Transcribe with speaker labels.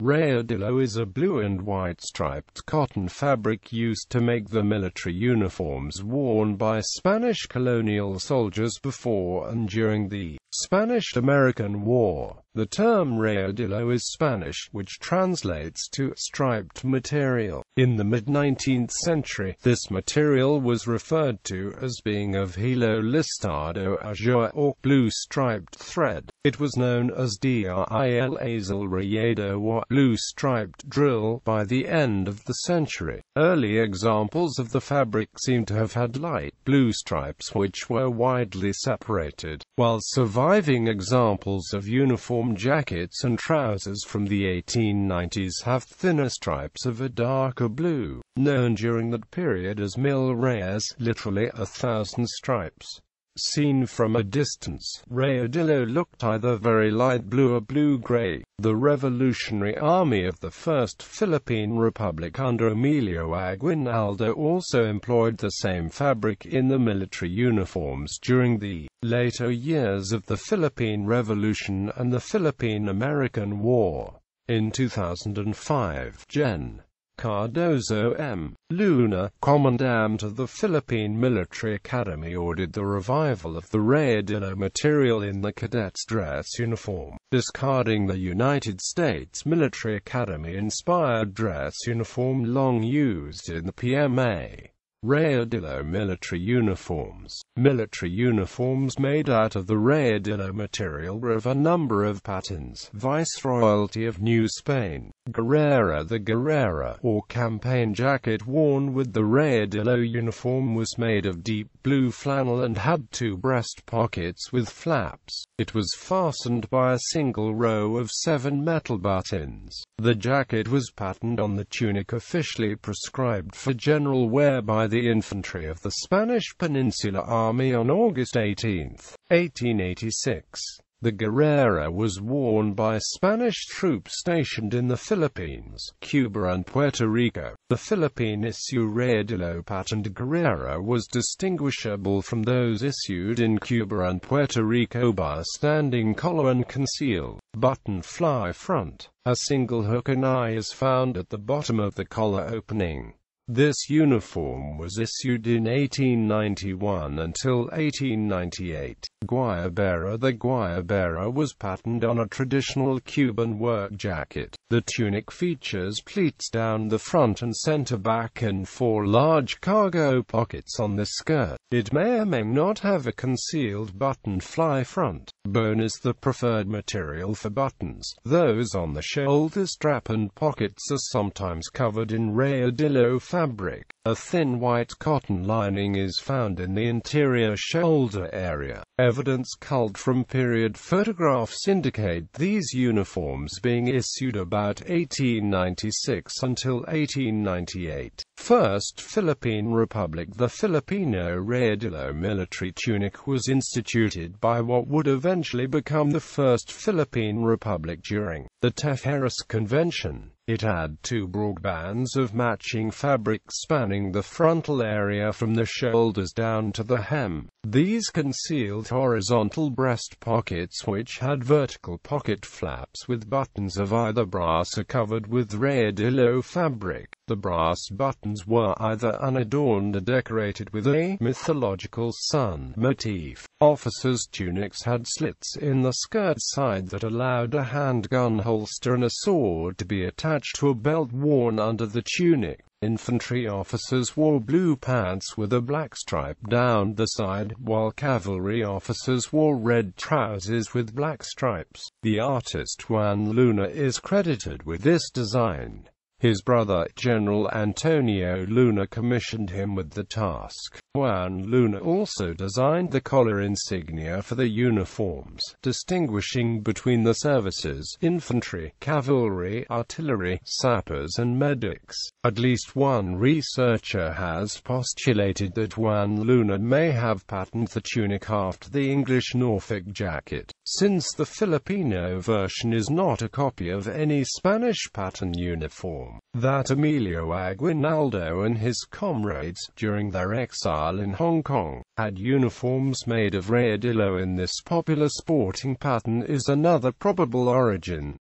Speaker 1: Rayadillo is a blue and white striped cotton fabric used to make the military uniforms worn by Spanish colonial soldiers before and during the Spanish-American War. The term rayadillo is Spanish, which translates to striped material. In the mid-19th century, this material was referred to as being of hilo, listado, azure, or blue striped thread. It was known as dril, azul, rayado, or blue striped dril by the end of the century. Early examples of the fabric seem to have had light blue stripes which were widely separated, while surviving examples of uniform jackets and trousers from the 1890s have thinner stripes of a darker blue, known during that period as mil rayas, literally 1,000 stripes. Seen from a distance, Rayadillo looked either very light blue or blue-gray. The Revolutionary Army of the First Philippine Republic under Emilio Aguinaldo also employed the same fabric in the military uniforms during the later years of the Philippine Revolution and the Philippine-American War. In 2005, Gen. Cardozo M. Luna, commandant of the Philippine Military Academy, ordered the revival of the rayadillo material in the cadets' dress uniform, discarding the United States Military Academy-inspired dress uniform long used in the PMA. Rayadillo military uniforms. Military uniforms made out of the rayadillo material were of a number of patterns. Viceroyalty of New Spain. Guerrera. The guerrera, or campaign jacket worn with the rayadillo uniform, was made of deep blue flannel and had two breast pockets with flaps. It was fastened by a single row of 7 metal buttons. The jacket was patterned on the tunic officially prescribed for general wear by the infantry of the Spanish Peninsula Army on August 18, 1886. The guerrera was worn by Spanish troops stationed in the Philippines, Cuba and Puerto Rico. The Philippine-issue rayadillo patterned guerrera was distinguishable from those issued in Cuba and Puerto Rico by a standing collar and concealed button-fly front. A single hook and eye is found at the bottom of the collar opening. This uniform was issued in 1891 until 1898. Guayabera. The guayabera was patterned on a traditional Cuban work jacket. The tunic features pleats down the front and center back and 4 large cargo pockets on the skirt. It may or may not have a concealed button-fly front. Bone is the preferred material for buttons. Those on the shoulder strap and pockets are sometimes covered in rayadillo fabric. A thin white cotton lining is found in the interior shoulder area. Evidence culled from period photographs indicate these uniforms being issued about 1896 until 1898. First Philippine Republic. The Filipino rayadillo military tunic was instituted by what would eventually become the First Philippine Republic during the Tejeras Convention. It had 2 broad bands of matching fabric spanning the frontal area from the shoulders down to the hem. These concealed horizontal breast pockets which had vertical pocket flaps with buttons of either brass or covered with rayadillo fabric. The brass buttons were either unadorned or decorated with a mythological sun motif. Officers' tunics had slits in the skirt side that allowed a handgun holster and a sword to be attached to a belt worn under the tunic. Infantry officers wore blue pants with a black stripe down the side, while cavalry officers wore red trousers with black stripes. The artist Juan Luna is credited with this design. His brother, General Antonio Luna, commissioned him with the task. Juan Luna also designed the collar insignia for the uniforms, distinguishing between the services: infantry, cavalry, artillery, sappers and medics. At least one researcher has postulated that Juan Luna may have patterned the tunic after the English Norfolk jacket, since the Filipino version is not a copy of any Spanish pattern uniform. That Emilio Aguinaldo and his comrades, during their exile in Hong Kong, had uniforms made of rayadillo in this popular sporting pattern is another probable origin.